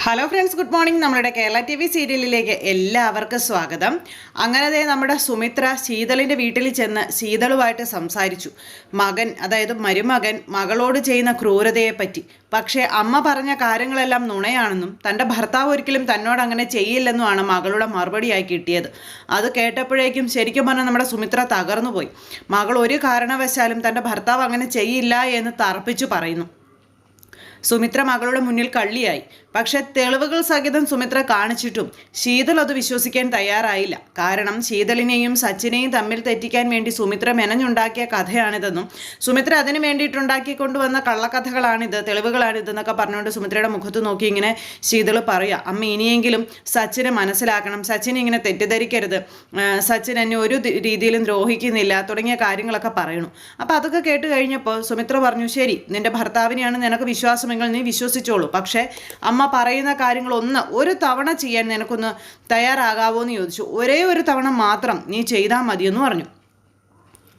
Hello friends, good morning. നമ്മുടെ Kerala T V സീരിയലിലേക്ക് എല്ലാവർക്കും സ്വാഗതം. അങ്ങനെ നമ്മുടെ സുമിത്ര ശീതളിൻ്റെ വീട്ടിൽ ചെന്ന് ശീതളുമായിട്ട് സംസാരിച്ചു. മകൻ, അതായത് മരുമകൻ മകളോട് ചെയ്യുന്ന ക്രൂരതയെപ്പറ്റി. പക്ഷേ അമ്മ പറഞ്ഞ കാര്യങ്ങളെല്ലാം നുണയാണെന്നും തൻ്റെ ഭർത്താവ് ഒരിക്കലും തന്നോട് അങ്ങനെ ചെയ്യില്ലെന്നുമാണ് മകളുടെ മറുപടിയായി കിട്ടിയത്. അത് കേട്ടപ്പോഴേക്കും ശരിക്കും പറഞ്ഞാൽ നമ്മുടെ സുമിത്ര തകർന്നുപോയി. മകൾ ഒരു കാരണവശാലും തൻ്റെ ഭർത്താവ് അങ്ങനെ ചെയ്യില്ല എന്ന് തറപ്പിച്ചു പറയുന്നു. സുമിത്ര മകളുടെ മുന്നിൽ കള്ളിയായി. പക്ഷെ തെളിവുകൾ സഹിതം സുമിത്ര കാണിച്ചിട്ടും ശീതൾ അത് വിശ്വസിക്കാൻ തയ്യാറായില്ല. കാരണം ശീതളിനെയും സച്ചിനെയും തമ്മിൽ തെറ്റിക്കാൻ വേണ്ടി സുമിത്ര മെനഞ്ഞുണ്ടാക്കിയ കഥയാണിതെന്നും സുമിത്ര അതിന് വേണ്ടിയിട്ടുണ്ടാക്കി കൊണ്ടുവന്ന കള്ളക്കഥകളാണിത്, തെളിവുകളാണിതെന്നൊക്കെ പറഞ്ഞുകൊണ്ട് സുമിത്രയുടെ മുഖത്ത് നോക്കി ഇങ്ങനെ ശീതൾ പറയുക, അമ്മ ഇനിയെങ്കിലും സച്ചിനെ മനസ്സിലാക്കണം, സച്ചിനെ ഇങ്ങനെ തെറ്റിദ്ധരിക്കരുത്, സച്ചിൻ എന്നെ ഒരു രീതിയിലും ദ്രോഹിക്കുന്നില്ല തുടങ്ങിയ കാര്യങ്ങളൊക്കെ പറയണു. അപ്പോൾ അതൊക്കെ കേട്ട് കഴിഞ്ഞപ്പോൾ സുമിത്ര പറഞ്ഞു, ശരി, നിന്റെ ഭർത്താവിനെയാണ് നിനക്ക് വിശ്വാസമെങ്കിൽ നീ വിശ്വസിച്ചോളൂ, പക്ഷേ അമ്മ പറയുന്ന കാര്യങ്ങൾ ഒരു തവണ ചെയ്യാൻ നിനക്കൊന്ന് തയ്യാറാകാവോ എന്ന് ചോദിച്ചു. ഒരേ ഒരു തവണ മാത്രം നീ ചെയ്താൽ മതിയെന്ന് പറഞ്ഞു.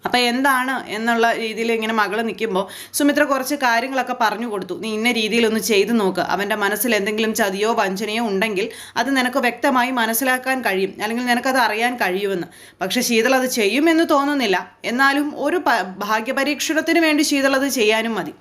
അപ്പം എന്താണ് എന്നുള്ള രീതിയിൽ ഇങ്ങനെ മകൾ നിൽക്കുമ്പോൾ സുമിത്ര കുറച്ച് കാര്യങ്ങളൊക്കെ പറഞ്ഞു കൊടുത്തു. നീ ഇന്ന രീതിയിലൊന്ന് ചെയ്തു നോക്ക്, അവൻ്റെ മനസ്സിൽ എന്തെങ്കിലും ചതിയോ വഞ്ചനയോ ഉണ്ടെങ്കിൽ അത് നിനക്ക് വ്യക്തമായി മനസ്സിലാക്കാൻ കഴിയും, അല്ലെങ്കിൽ നിനക്കത് അറിയാൻ കഴിയുമെന്ന്. പക്ഷെ ശീതൾ അത് ചെയ്യുമെന്ന് തോന്നുന്നില്ല. എന്നാലും ഒരു ഭാഗ്യപരീക്ഷണത്തിന് വേണ്ടി ശീതൾ അത് ചെയ്യാനും മതി.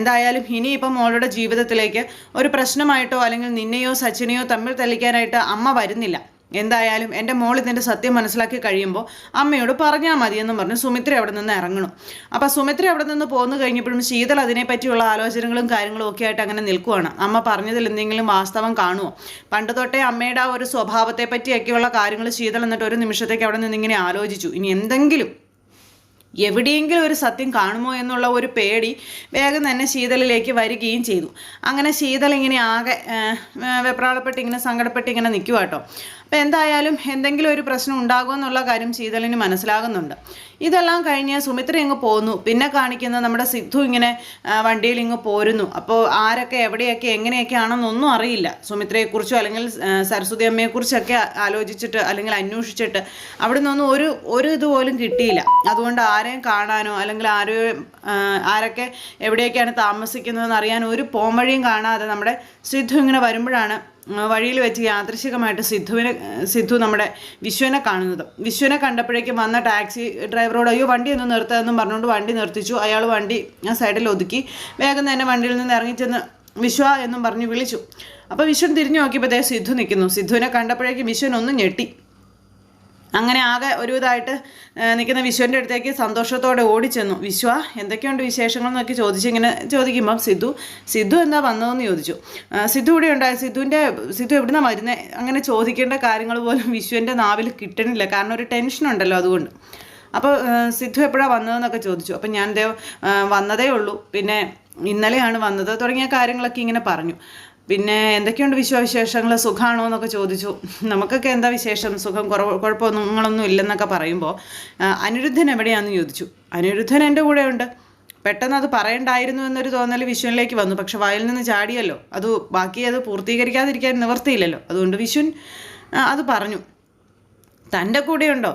എന്തായാലും ഇനിയിപ്പം മോളുടെ ജീവിതത്തിലേക്ക് ഒരു പ്രശ്നമായിട്ടോ അല്ലെങ്കിൽ നിന്നെയോ സച്ചിനെയോ തമ്മിൽ തല്ലിക്കാനായിട്ട് അമ്മ വരുന്നില്ല. എന്തായാലും എൻ്റെ മോൾ ഇതിൻ്റെ സത്യം മനസ്സിലാക്കി കഴിയുമ്പോൾ അമ്മയോട് പറഞ്ഞാൽ മതിയെന്ന് പറഞ്ഞ് സുമിത്ര അവിടെ നിന്ന് ഇറങ്ങണം. അപ്പോൾ സുമിത്ര അവിടെ നിന്ന് പോന്നു കഴിഞ്ഞപ്പോഴും ശീതൾ അതിനെപ്പറ്റിയുള്ള ആലോചനകളും കാര്യങ്ങളും ഒക്കെ ആയിട്ട് അങ്ങനെ നിൽക്കുവാണ്. അമ്മ പറഞ്ഞതിൽ എന്തെങ്കിലും വാസ്തവം കാണുമോ? പണ്ട് തൊട്ടേ അമ്മയുടെ ആ ഒരു സ്വഭാവത്തെ പറ്റിയൊക്കെയുള്ള കാര്യങ്ങൾ ശീതൾ എന്നിട്ട് ഒരു നിമിഷത്തേക്ക് അവിടെ നിന്ന് ഇങ്ങനെ ആലോചിച്ചു. ഇനി എന്തെങ്കിലും എവിടെയെങ്കിലും ഒരു സത്യം കാണുമോ എന്നുള്ള ഒരു പേടി വേഗം തന്നെ ശീതളിലേക്ക് വരികയും ചെയ്തു. അങ്ങനെ ശീതൾ ഇങ്ങനെ ആകെ വെപ്രാളപ്പെട്ട് ഇങ്ങനെ സങ്കടപ്പെട്ട് ഇങ്ങനെ നിൽക്കുക കേട്ടോ. അപ്പോൾ എന്തായാലും എന്തെങ്കിലും ഒരു പ്രശ്നം ഉണ്ടാകുമെന്നുള്ള കാര്യം ശീതളിന് മനസ്സിലാകുന്നുണ്ട്. ഇതെല്ലാം കഴിഞ്ഞ് സുമിത്ര ഇങ്ങ് പോന്നു. പിന്നെ കാണിക്കുന്നത് നമ്മുടെ സിദ്ധു ഇങ്ങനെ വണ്ടിയിൽ ഇങ്ങ് പോരുന്നു. അപ്പോൾ ആരൊക്കെ എവിടെയൊക്കെ എങ്ങനെയൊക്കെ ആണെന്നൊന്നും അറിയില്ല. സുമിത്രയെക്കുറിച്ചോ അല്ലെങ്കിൽ സരസ്വതി അമ്മയെക്കുറിച്ചൊക്കെ ആലോചിച്ചിട്ട് അല്ലെങ്കിൽ അന്വേഷിച്ചിട്ട് അവിടെ നിന്നൊന്നും ഒരു ഇതുപോലും കിട്ടിയില്ല. അതുകൊണ്ട് ആരെയും കാണാനോ അല്ലെങ്കിൽ ആരൊക്കെ എവിടെയൊക്കെയാണ് താമസിക്കുന്നതെന്ന് അറിയാൻ ഒരു പോംവഴിയും കാണാതെ നമ്മുടെ സിദ്ധു ഇങ്ങനെ വരുമ്പോഴാണ് വഴിയിൽ വെച്ച് യാദൃശികമായിട്ട് സിദ്ധു നമ്മുടെ വിശ്വനെ കാണുന്നത്. വിശ്വനെ കണ്ടപ്പോഴേക്കും വന്ന ടാക്സി ഡ്രൈവറോട് അയ്യോ വണ്ടി ഒന്ന് നിർത്തുകയെന്നും പറഞ്ഞുകൊണ്ട് വണ്ടി നിർത്തിച്ചു. അയാൾ വണ്ടി ആ സൈഡിൽ ഒതുക്കി വേഗം തന്നെ വണ്ടിയിൽ നിന്ന് ഇറങ്ങിച്ചെന്ന് വിശ്വ എന്നും പറഞ്ഞ് വിളിച്ചു. അപ്പോൾ വിശ്വൻ തിരിഞ്ഞു നോക്കിയപ്പോൾ സിദ്ധു നിൽക്കുന്നു. സിദ്ധുവിനെ കണ്ടപ്പോഴേക്കും വിശ്വൻ ഒന്ന് ഞെട്ടി. അങ്ങനെ ആകെ ഒരു ഇതായിട്ട് നിൽക്കുന്ന വിശ്വൻ്റെ അടുത്തേക്ക് സന്തോഷത്തോടെ ഓടിച്ചെന്നു. വിശ്വ എന്തൊക്കെയുണ്ട് വിശേഷങ്ങൾ എന്നൊക്കെ ചോദിച്ചിങ്ങനെ ചോദിക്കുമ്പം സിദ്ധു എന്താ വന്നതെന്ന് ചോദിച്ചു. സിദ്ധു ഇവിടെ ഉണ്ടായി. സിദ്ധു എവിടുന്നാണ് വരുന്നത് അങ്ങനെ ചോദിക്കേണ്ട കാര്യങ്ങൾ പോലും വിശ്വൻ്റെ നാവിൽ കിട്ടണില്ല. കാരണം ഒരു ടെൻഷനുണ്ടല്ലോ അതുകൊണ്ട്. അപ്പോൾ സിദ്ധു എപ്പോഴാണ് വന്നതെന്നൊക്കെ ചോദിച്ചു. അപ്പം ഞാൻ വന്നതേ ഉള്ളൂ, പിന്നെ ഇന്നലെയാണ് വന്നത് തുടങ്ങിയ കാര്യങ്ങളൊക്കെ ഇങ്ങനെ പറഞ്ഞു. പിന്നെ എന്തൊക്കെയുണ്ട് വിശ്വവിശേഷങ്ങൾ, സുഖമാണോ എന്നൊക്കെ ചോദിച്ചു. നമുക്കൊക്കെ എന്താ വിശേഷം, സുഖം, കുഴപ്പമൊന്നും ഇല്ലെന്നൊക്കെ പറയുമ്പോൾ അനിരുദ്ധൻ എവിടെയാണെന്ന് ചോദിച്ചു. അനിരുദ്ധൻ എൻ്റെ കൂടെ ഉണ്ട്. പെട്ടെന്ന് അത് പറയണ്ടായിരുന്നു എന്നൊരു തോന്നൽ വിശ്വനിലേക്ക് വന്നു. പക്ഷെ വായിൽ നിന്ന് ചാടിയല്ലോ, ബാക്കി അത് പൂർത്തീകരിക്കാതിരിക്കാൻ നിവർത്തിയില്ലല്ലോ. അതുകൊണ്ട് വിശ്വൻ അത് പറഞ്ഞു. തൻ്റെ കൂടെയുണ്ടോ?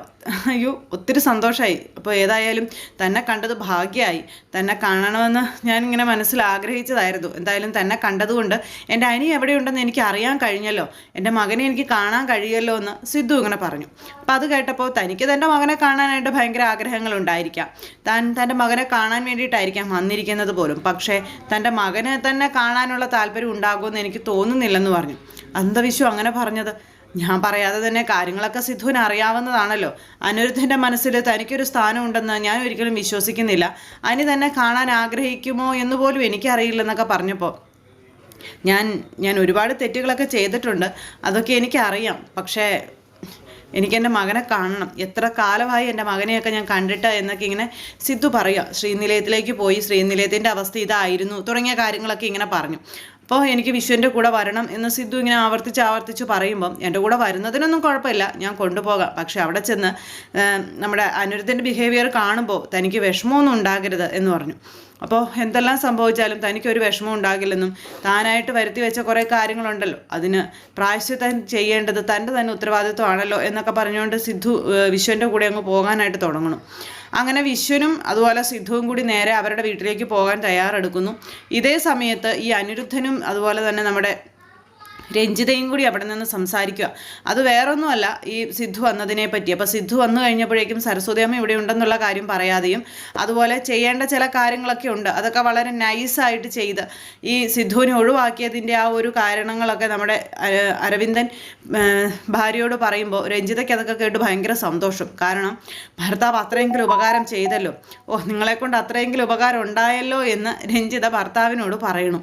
അയ്യോ, ഒത്തിരി സന്തോഷമായി. അപ്പോൾ ഏതായാലും തന്നെ കണ്ടത് ഭാഗ്യമായി. തന്നെ കാണണമെന്ന് ഞാനിങ്ങനെ മനസ്സിൽ ആഗ്രഹിച്ചതായിരുന്നു. എന്തായാലും തന്നെ കണ്ടതുകൊണ്ട് എൻ്റെ അനി എവിടെയുണ്ടെന്ന് എനിക്ക് അറിയാൻ കഴിഞ്ഞല്ലോ, എൻ്റെ മകനെ എനിക്ക് കാണാൻ കഴിയല്ലോ എന്ന് സിദ്ധു ഇങ്ങനെ പറഞ്ഞു. അപ്പോൾ അത് കേട്ടപ്പോൾ തനിക്ക് തൻ്റെ മകനെ കാണാനായിട്ട് ഭയങ്കര ആഗ്രഹങ്ങളുണ്ടായിരിക്കാം. തൻ്റെ മകനെ കാണാൻ വേണ്ടിയിട്ടായിരിക്കാം വന്നിരിക്കുന്നത് പോലും. പക്ഷേ തൻ്റെ മകനെ തന്നെ കാണാനുള്ള താല്പര്യം ഉണ്ടാകുമെന്ന് എനിക്ക് തോന്നുന്നില്ലെന്ന് പറഞ്ഞു. അന്ധവിശ്വ അങ്ങനെ പറഞ്ഞത്? ഞാൻ പറയാതെ തന്നെ കാര്യങ്ങളൊക്കെ സിദ്ധുവിന് അറിയാവുന്നതാണല്ലോ. അനിരുദ്ധൻ്റെ മനസ്സിൽ തനിക്കൊരു സ്ഥാനമുണ്ടെന്ന് ഞാൻ ഒരിക്കലും വിശ്വസിക്കുന്നില്ല. അനി തന്നെ കാണാൻ ആഗ്രഹിക്കുമോ എന്ന് പോലും എനിക്കറിയില്ലെന്നൊക്കെ പറഞ്ഞപ്പോൾ ഞാൻ ഒരുപാട് തെറ്റുകളൊക്കെ ചെയ്തിട്ടുണ്ട്, അതൊക്കെ എനിക്കറിയാം. പക്ഷേ എനിക്കെൻ്റെ മകനെ കാണണം. എത്ര കാലമായി എൻ്റെ മകനെയൊക്കെ ഞാൻ കണ്ടിട്ട് എന്നൊക്കെ ഇങ്ങനെ സിദ്ധു പറയുക. ശ്രീനിലയത്തിലേക്ക് പോയി, ശ്രീനിലയത്തിൻ്റെ അവസ്ഥ ഇതായിരുന്നു തുടങ്ങിയ കാര്യങ്ങളൊക്കെ ഇങ്ങനെ പറഞ്ഞു. അപ്പോൾ എനിക്ക് വിശ്വൻ്റെ കൂടെ വരണം എന്ന് സിദ്ധു ഇങ്ങനെ ആവർത്തിച്ച് പറയുമ്പം എൻ്റെ കൂടെ വരുന്നതിനൊന്നും കുഴപ്പമില്ല, ഞാൻ കൊണ്ടുപോകാം. പക്ഷെ അവിടെ ചെന്ന് നമ്മുടെ അനിരുദ്ധൻ്റെ ബിഹേവിയർ കാണുമ്പോൾ തനിക്ക് വിഷമമൊന്നും ഉണ്ടാകരുത് എന്ന് പറഞ്ഞു. അപ്പോൾ എന്തെല്ലാം സംഭവിച്ചാലും തനിക്കൊരു വിഷമം ഉണ്ടാകില്ലെന്നും താനായിട്ട് വരുത്തി വെച്ച കുറേ കാര്യങ്ങളുണ്ടല്ലോ, അതിന് പ്രായശ്ചിത്തം ചെയ്യേണ്ടത് തൻ്റെ തന്നെ ഉത്തരവാദിത്വമാണല്ലോ എന്നൊക്കെ പറഞ്ഞുകൊണ്ട് സിദ്ധു വിശ്വൻ്റെ കൂടെ അങ്ങ് പോകാനായിട്ട് തുടങ്ങണം. അങ്ങനെ വിശ്വനും അതുപോലെ സിദ്ധുവും കൂടി നേരെ അവരുടെ വീട്ടിലേക്ക് പോകാൻ തയ്യാറെടുക്കുന്നു. ഇതേ സമയത്ത് ഈ അനിരുദ്ധനും അതുപോലെ തന്നെ നമ്മുടെ രഞ്ജിതയും കൂടി അവിടെ നിന്ന് സംസാരിക്കുക. അത് വേറൊന്നുമല്ല, ഈ സിദ്ധു വന്നതിനെ പറ്റി. അപ്പോൾ സിദ്ധു വന്നു കഴിഞ്ഞപ്പോഴേക്കും സരസ്വതി അമ്മ ഇവിടെ ഉണ്ടെന്നുള്ള കാര്യം പറയാതെയും അതുപോലെ ചെയ്യേണ്ട ചില കാര്യങ്ങളൊക്കെ ഉണ്ട്, അതൊക്കെ വളരെ നൈസായിട്ട് ചെയ്ത് ഈ സിദ്ധുവിനെ ഒഴിവാക്കിയതിൻ്റെ ആ ഒരു കാരണങ്ങളൊക്കെ നമ്മുടെ അരവിന്ദൻ ഭാര്യയോട് പറയുമ്പോൾ രഞ്ജിതയ്ക്ക് അതൊക്കെ കേട്ട് ഭയങ്കര സന്തോഷം. കാരണം ഭർത്താവ് അത്രയെങ്കിലും ഉപകാരം ചെയ്തല്ലോ, നിങ്ങളെക്കൊണ്ട് അത്രയെങ്കിലും ഉപകാരം ഉണ്ടായല്ലോ എന്ന് രഞ്ജിത ഭർത്താവിനോട് പറയണു.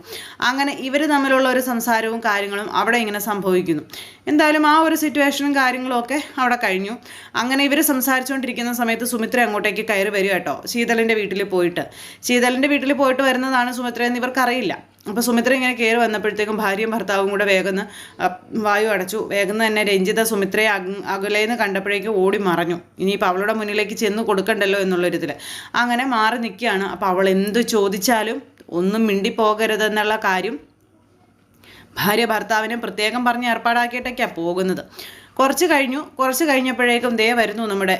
അങ്ങനെ ഇവർ തമ്മിലുള്ള ഒരു സംസാരവും കാര്യങ്ങളും അവിടെ ഇങ്ങനെ സംഭവിക്കുന്നു. എന്തായാലും ആ ഒരു സിറ്റുവേഷനും കാര്യങ്ങളും ഒക്കെ അവിടെ കഴിഞ്ഞു. അങ്ങനെ ഇവർ സംസാരിച്ചുകൊണ്ടിരിക്കുന്ന സമയത്ത് സുമിത്ര അങ്ങോട്ടേക്ക് കയറി വരിക കേട്ടോ, ശീതളിൻ്റെ വീട്ടിൽ പോയിട്ട്. ശീതളിൻ്റെ വീട്ടിൽ പോയിട്ട് വരുന്നതാണ് സുമിത്ര എന്ന് ഇവർക്കറിയില്ല. അപ്പോൾ സുമിത്ര ഇങ്ങനെ കയറി വന്നപ്പോഴത്തേക്കും ഭാര്യയും ഭർത്താവും കൂടെ വേഗം വായു അടച്ചു. വേഗം തന്നെ രഞ്ജിത സുമിത്രയെ അകലേന്ന് കണ്ടപ്പോഴേക്കും ഓടി മറഞ്ഞു. ഇനിയിപ്പോൾ അവളുടെ മുന്നിലേക്ക് ചെന്ന് കൊടുക്കണ്ടല്ലോ എന്നുള്ളൊരിതിൽ അങ്ങനെ മാറി നിൽക്കുകയാണ്. അപ്പോൾ അവൾ എന്ത് ചോദിച്ചാലും ഒന്നും മിണ്ടിപ്പോകരുതെന്നുള്ള കാര്യം ഭാര്യ ഭർത്താവിനെ പ്രത്യേകം പറഞ്ഞ് ഏർപ്പാടാക്കിയിട്ടൊക്കെയാണ് പോകുന്നത്. കുറച്ച് കഴിഞ്ഞപ്പോഴേക്കും ദേ വരുന്നു നമ്മുടെ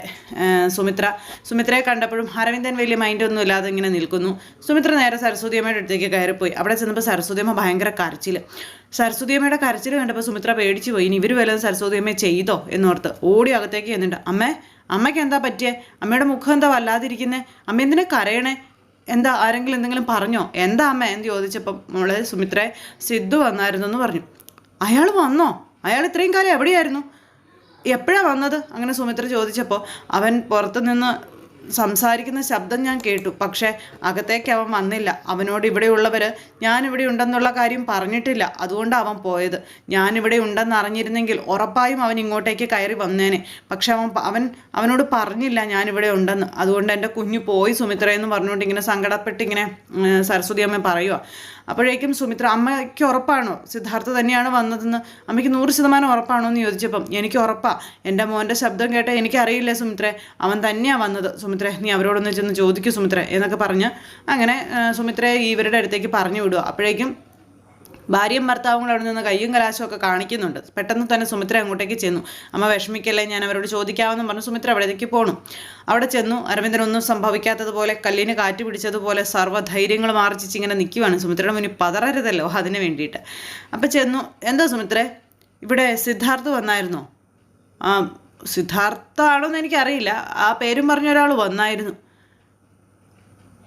സുമിത്രയെ കണ്ടപ്പോഴും അരവിന്ദൻ വലിയ മൈൻഡൊന്നും ഇല്ലാതെ ഇങ്ങനെ നിൽക്കുന്നു. സുമിത്ര നേരെ സരസ്വതിയമ്മയുടെ അടുത്തേക്ക് കയറിപ്പോയി. അവിടെ ചെന്നപ്പോൾ സരസ്വതിയമ്മ ഭയങ്കര കരച്ചിൽ. സരസ്വതിയമ്മയുടെ കരച്ചിൽ കണ്ടപ്പോൾ സുമിത്ര പേടിച്ചു പോയി. ഇനി ഇവർ വല്ലതും സരസ്വതിയമ്മയെ ചെയ്തോ എന്നോർത്ത് ഓടി അകത്തേക്ക് ചെന്നിട്ട്, അമ്മയ്ക്ക് എന്താ പറ്റിയേ? അമ്മയുടെ മുഖം എന്താ വല്ലാതിരിക്കുന്നേ? അമ്മ എന്തിനാ കരയണേ? എന്താ ആരെങ്കിലും എന്തെങ്കിലും പറഞ്ഞോ? എന്താ അമ്മ എന്ന് ചോദിച്ചപ്പം മോളെ സുമിത്രയെ സിദ്ധു വന്നായിരുന്നു എന്ന് പറഞ്ഞു. അയാൾ വന്നോ? അയാൾ ഇത്രയും കാലം എവിടെയായിരുന്നു? എപ്പോഴാണ് വന്നത്? അങ്ങനെ സുമിത്ര ചോദിച്ചപ്പോൾ അവൻ പുറത്തുനിന്ന് സംസാരിക്കുന്ന ശബ്ദം ഞാൻ കേട്ടു, പക്ഷേ അകത്തേക്ക് അവൻ വന്നില്ല. അവനോട് ഇവിടെയുള്ളവർ ഞാനിവിടെ ഉണ്ടെന്നുള്ള കാര്യം പറഞ്ഞിട്ടില്ല, അതുകൊണ്ടാണ് അവൻ പോയത്. ഞാനിവിടെ ഉണ്ടെന്ന് അറിഞ്ഞിരുന്നെങ്കിൽ ഉറപ്പായും അവൻ ഇങ്ങോട്ടേക്ക് കയറി വന്നേനെ. പക്ഷെ അവനോട് പറഞ്ഞില്ല ഞാനിവിടെ ഉണ്ടെന്ന്. അതുകൊണ്ട് എൻ്റെ കുഞ്ഞു പോയി സുമിത്ര എന്ന് പറഞ്ഞുകൊണ്ട് ഇങ്ങനെ സങ്കടപ്പെട്ടിങ്ങനെ സരസ്വതി അമ്മ പറയുക. അപ്പോഴേക്കും സുമിത്ര, അമ്മയ്ക്ക് ഉറപ്പാണോ സിദ്ധാർത്ഥ തന്നെയാണ് വന്നതെന്ന്? അമ്മയ്ക്ക് 100% ഉറപ്പാണോ എന്ന് ചോദിച്ചപ്പം എനിക്ക് ഉറപ്പാണ്, എൻ്റെ മോൻ്റെ ശബ്ദം കേട്ട എനിക്കറിയില്ലേ സുമിത്രേ, അവൻ തന്നെയാണ് വന്നത്. സുമിത്രേ നീ അവരോടൊന്ന് ചെന്ന് ചോദിക്കും സുമിത്രേ എന്നൊക്കെ പറഞ്ഞ് അങ്ങനെ സുമിത്രയെ ഇവരുടെ അടുത്തേക്ക് പറഞ്ഞു വിടുക. അപ്പോഴേക്കും ഭാര്യയും ഭർത്താവും കൂടെ അവിടെ നിന്ന് കയ്യും കലാശവും ഒക്കെ കാണിക്കുന്നുണ്ട്. പെട്ടെന്ന് തന്നെ സുമിത്ര അങ്ങോട്ടേക്ക് ചെന്നു. അമ്മ വിഷമിക്കല്ലേ, ഞാൻ അവരോട് ചോദിക്കാമെന്ന് പറഞ്ഞു സുമിത്ര അവിടേക്ക് പോകണം. അവിടെ ചെന്നു. അരവിന്ദനൊന്നും സംഭവിക്കാത്തതുപോലെ കല്ലിന് കാറ്റ് പിടിച്ചതുപോലെ സർവ്വധൈര്യങ്ങളും ആർജിച്ചിങ്ങനെ നിൽക്കുവാണ്. സുമിത്രയുടെ മുന്നിൽ പതറരുതല്ലോ അതിന് വേണ്ടിയിട്ട്. അപ്പം ചെന്നു, എന്താ സുമിത്രേ ഇവിടെ സിദ്ധാർത്ഥ് വന്നായിരുന്നോ? സിദ്ധാർത്ഥ ആണോന്ന് എനിക്കറിയില്ല, ആ പേരും പറഞ്ഞ ഒരാൾ വന്നായിരുന്നു.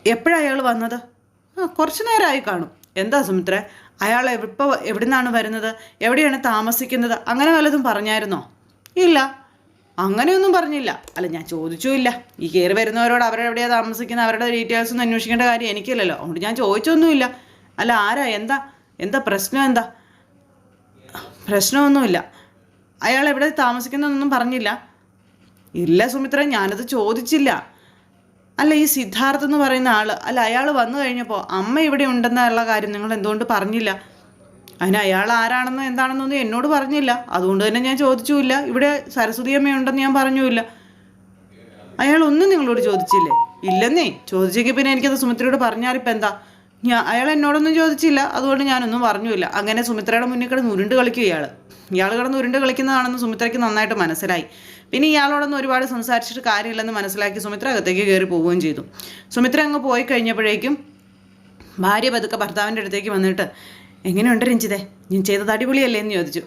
എപ്പോഴാണ് അയാൾ വന്നത്? കുറച്ച് നേരമായി കാണും. എന്താ സുമിത്രേ, അയാൾ ഇപ്പോൾ എവിടെ നിന്നാണ് വരുന്നത്, എവിടെയാണ് താമസിക്കുന്നത്, അങ്ങനെ വല്ലതും പറഞ്ഞായിരുന്നോ? ഇല്ല, അങ്ങനെയൊന്നും പറഞ്ഞില്ല. അല്ല ഞാൻ ചോദിച്ചുമില്ല. ഈ കയറി വരുന്നവരോട് അവരെവിടെയാണ് താമസിക്കുന്നത് അവരുടെ ഡീറ്റെയിൽസ് ഒന്നും അന്വേഷിക്കേണ്ട കാര്യം എനിക്കില്ലല്ലോ, അതുകൊണ്ട് ഞാൻ ചോദിച്ചൊന്നുമില്ല. അല്ല ആരാ, എന്താ പ്രശ്നം? പ്രശ്നമൊന്നുമില്ല. അയാൾ എവിടെ താമസിക്കുന്നതൊന്നും പറഞ്ഞില്ല. ഇല്ല സുമിത്ര, ഞാനത് ചോദിച്ചില്ല. അല്ല ഈ സിദ്ധാർത്ഥ് എന്ന് പറയുന്ന ആൾ, അല്ല അയാൾ വന്നു കഴിഞ്ഞപ്പോൾ അമ്മ ഇവിടെ ഉണ്ടെന്നുള്ള കാര്യം നിങ്ങൾ എന്തുകൊണ്ട് പറഞ്ഞില്ല? അതിന് അയാൾ ആരാണെന്നോ എന്താണെന്നൊന്നും എന്നോട് പറഞ്ഞില്ല, അതുകൊണ്ട് തന്നെ ഞാൻ ചോദിച്ചുമില്ല. ഇവിടെ സരസ്വതി അമ്മയുണ്ടെന്ന് ഞാൻ പറഞ്ഞുമില്ല. അയാളൊന്നും നിങ്ങളോട് ചോദിച്ചില്ലേ? ഇല്ലെന്നേ. ചോദിച്ചെങ്കിൽ പിന്നെ എനിക്കത് സുമിത്രയോട് പറഞ്ഞാലിപ്പോൾ എന്താ? അയാൾ എന്നോടൊന്നും ചോദിച്ചില്ല, അതുകൊണ്ട് ഞാനൊന്നും പറഞ്ഞുമില്ല. അങ്ങനെ സുമിത്രയുടെ മുന്നിൽ കിടന്ന് ഉരുണ്ട് കളിക്കും ഇയാൾ കിടന്ന് ഉരുണ്ട് കളിക്കുന്നതാണെന്ന് സുമിത്രയ്ക്ക് നന്നായിട്ട് മനസ്സിലായി. പിന്നെ ഇയാളോടൊന്നും ഒരുപാട് സംസാരിച്ചിട്ട് കാര്യമില്ലെന്ന് മനസ്സിലാക്കി സുമിത്ര അകത്തേക്ക് കയറി പോവുകയും ചെയ്തു. സുമിത്ര അങ്ങ് പോയി കഴിഞ്ഞപ്പോഴേക്കും ഭാര്യ പതുക്കെ ഭർത്താവിൻ്റെ അടുത്തേക്ക് വന്നിട്ട്, എങ്ങനെയുണ്ട് രഞ്ജിതേ, ഞാൻ ചെയ്തത് അടിപൊളിയല്ലേ എന്ന് ചോദിച്ചു.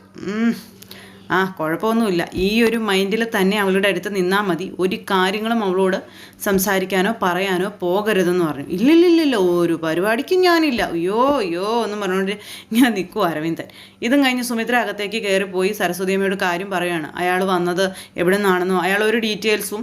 കുഴപ്പമൊന്നുമില്ല. ഈ ഒരു മൈൻഡിൽ തന്നെ അവളുടെ അടുത്ത് നിന്നാൽ മതി, ഒരു കാര്യങ്ങളും അവളോട് സംസാരിക്കാനോ പറയാനോ പോകരുതെന്ന് പറഞ്ഞു. ഇല്ലില്ലില്ല, ഒരു പരിപാടിക്കും ഞാനില്ല, അയ്യോ എന്ന് പറഞ്ഞുകൊണ്ട് ഞാൻ നിൽക്കും അരവിന്ദൻ. ഇതും കഴിഞ്ഞ് സുമിത്ര അകത്തേക്ക് കയറിപ്പോയി സരസ്വതി അമ്മയോട് കാര്യം പറയുകയാണ്. അയാൾ വന്നത് എവിടെ നിന്നാണെന്നോ അയാൾ ഒരു ഡീറ്റെയിൽസും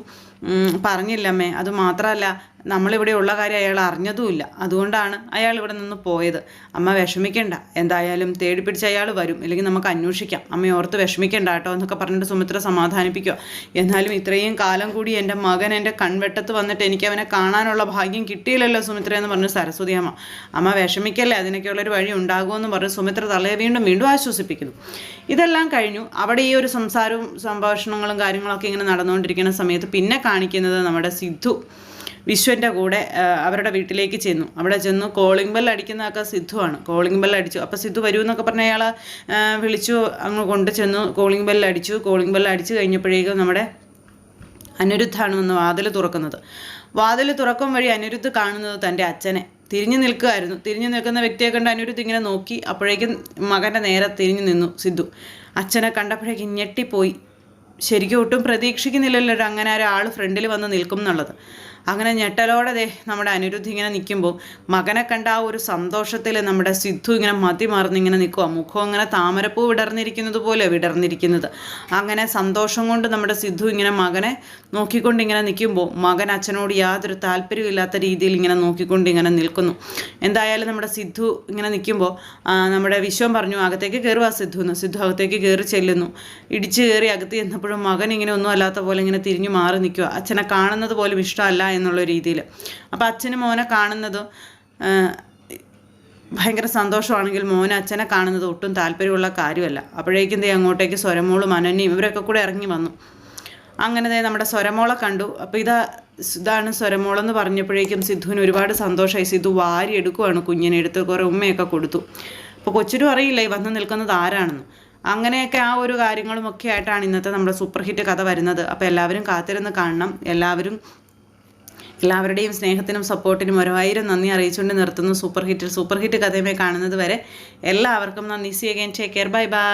പറഞ്ഞില്ലമ്മേ. അതുമാത്രമല്ല നമ്മളിവിടെ ഉള്ള കാര്യം അയാൾ അറിഞ്ഞതുമില്ല, അതുകൊണ്ടാണ് അയാൾ ഇവിടെ നിന്ന് പോയത്. അമ്മ വിഷമിക്കണ്ട, എന്തായാലും തേടി പിടിച്ച് അയാൾ വരും, അല്ലെങ്കിൽ നമുക്ക് അന്വേഷിക്കാം, അമ്മ ഓർത്ത് വിഷമിക്കണ്ട കേട്ടോ എന്നൊക്കെ പറഞ്ഞിട്ട് സുമിത്ര സമാധാനിപ്പിക്കുക. എന്നാലും ഇത്രയും കാലം കൂടി എൻ്റെ മകൻ എൻ്റെ കൺവെട്ടത്ത് വന്നിട്ട് എനിക്ക് അവനെ കാണാനുള്ള ഭാഗ്യം കിട്ടിയില്ലല്ലോ സുമിത്ര എന്ന് പറഞ്ഞു സരസ്വതി അമ്മ വിഷമിക്കല്ലേ, അതിനൊക്കെയുള്ളൊരു വഴി ഉണ്ടാകുമെന്ന് പറഞ്ഞ് സുമിത്ര തലയെ വീണ്ടും ആശ്വസിപ്പിക്കുന്നു. ഇതെല്ലാം കഴിഞ്ഞു. അവിടെ ഈ ഒരു സംസാരവും സംഭാഷണങ്ങളും കാര്യങ്ങളൊക്കെ ഇങ്ങനെ നടന്നുകൊണ്ടിരിക്കുന്ന സമയത്ത് പിന്നെ കാണിക്കുന്നത് നമ്മുടെ സിദ്ധു വിശ്വൻ്റെ കൂടെ അവരുടെ വീട്ടിലേക്ക് ചെന്നു. അവിടെ ചെന്നു കോളിംഗ് ബെൽ അടിക്കുന്നതൊക്കെ സിദ്ധുവാണ്. കോളിംഗ് ബെൽ അടിച്ചു. അപ്പോൾ സിദ്ധു വരൂ എന്നൊക്കെ പറഞ്ഞ അയാൾ വിളിച്ചു, അങ്ങ് കൊണ്ട് ചെന്നു. കോളിംഗ് ബെൽ അടിച്ചു. കോളിംഗ് ബെൽ അടിച്ചു കഴിഞ്ഞപ്പോഴേക്കും നമ്മുടെ അനിരുദ്ധാണ് വന്ന് വാതിൽ തുറക്കുന്നത്. വാതിൽ തുറക്കും വഴി അനിരുദ്ധ് കാണുന്നത് തൻ്റെ അച്ഛനെ. തിരിഞ്ഞു നിൽക്കുമായിരുന്നു. തിരിഞ്ഞു നിൽക്കുന്ന വ്യക്തിയെ കണ്ട് അനിരുദ്ധ് ഇങ്ങനെ നോക്കി. അപ്പോഴേക്കും മകൻ്റെ നേരെ തിരിഞ്ഞു നിന്നു സിദ്ധു. അച്ഛനെ കണ്ടപ്പോഴേക്കും ഞെട്ടിപ്പോയി. ശരിക്കും ഒട്ടും പ്രതീക്ഷിക്കുന്നില്ലല്ലോ അങ്ങനെ ഒരാൾ ഫ്രണ്ടിൽ വന്ന് നിൽക്കും എന്നുള്ളത്. അങ്ങനെ ഞെട്ടലോടെ നമ്മുടെ അനിരുദ്ധ് ഇങ്ങനെ നിൽക്കുമ്പോൾ മകനെ കണ്ട ആ ഒരു സന്തോഷത്തിൽ നമ്മുടെ സിദ്ധു ഇങ്ങനെ മതിമറന്ന് ഇങ്ങനെ നിൽക്കുക. മുഖം ഇങ്ങനെ താമരപ്പൂ വിടർന്നിരിക്കുന്നത് പോലെ വിടർന്നിരിക്കുന്നത്. അങ്ങനെ സന്തോഷം കൊണ്ട് നമ്മുടെ സിദ്ധു ഇങ്ങനെ മകനെ നോക്കിക്കൊണ്ട് ഇങ്ങനെ നിൽക്കുമ്പോൾ മകൻ അച്ഛനോട് യാതൊരു താല്പര്യമില്ലാത്ത രീതിയിൽ ഇങ്ങനെ നോക്കിക്കൊണ്ട് ഇങ്ങനെ നിൽക്കുന്നു. എന്തായാലും നമ്മുടെ സിദ്ധു ഇങ്ങനെ നിൽക്കുമ്പോൾ നമ്മുടെ വിശ്വം പറഞ്ഞു, അകത്തേക്ക് കയറുക സിദ്ധു എന്ന്. സിദ്ധു അകത്തേക്ക് കയറി ചെല്ലുന്നു. ഇടിച്ച് കയറി അകത്ത് ചെന്നപ്പോഴും മകൻ ഇങ്ങനെ ഒന്നും അല്ലാത്ത പോലെ ഇങ്ങനെ തിരിഞ്ഞു മാറി നിൽക്കുക. അച്ഛനെ കാണുന്നത് പോലും ഇഷ്ടമല്ല എന്നുള്ള രീതിയിൽ. അപ്പോൾ അച്ഛന് മോനെ കാണുന്നത് ഭയങ്കര സന്തോഷമാണെങ്കിൽ മോനെ അച്ഛനെ കാണുന്നത് ഒട്ടും താല്പര്യമുള്ള കാര്യമല്ല. അപ്പോഴേക്കും അങ്ങോട്ടേക്ക് സ്വരമോളും അനന്യയും ഇവരൊക്കെ കൂടെ ഇറങ്ങി വന്നു. അങ്ങനെ നമ്മുടെ സ്വരമോളെ കണ്ടു. അപ്പോൾ ഇതാണ് സ്വരമോളെന്ന് പറഞ്ഞപ്പോഴേക്കും സിദ്ധുവിന് ഒരുപാട് സന്തോഷമായി. സിദ്ധു വാരി എടുക്കുവാണ് കുഞ്ഞിനെ. എടുത്ത് കുറേ ഉമ്മയൊക്കെ കൊടുത്തു. അപ്പോൾ കൊച്ചിനും അറിയില്ല ഈ വന്ന് നിൽക്കുന്നത് ആരാണെന്ന്. അങ്ങനെയൊക്കെ ആ ഒരു കാര്യങ്ങളുമൊക്കെ ആയിട്ടാണ് ഇന്നത്തെ നമ്മുടെ സൂപ്പർ ഹിറ്റ് കഥ വരുന്നത്. അപ്പോൾ എല്ലാവരും കാത്തിരുന്ന് കാണണം. എല്ലാവരുടെയും സ്നേഹത്തിനും സപ്പോർട്ടിനും 1000 നന്ദി അറിയിച്ചുകൊണ്ട് നിർത്തുന്നു സൂപ്പർ ഹിറ്റ് കഥയുമായി കാണുന്നത് വരെ എല്ലാവർക്കും നന്ദി. See again. Take care. Bye by.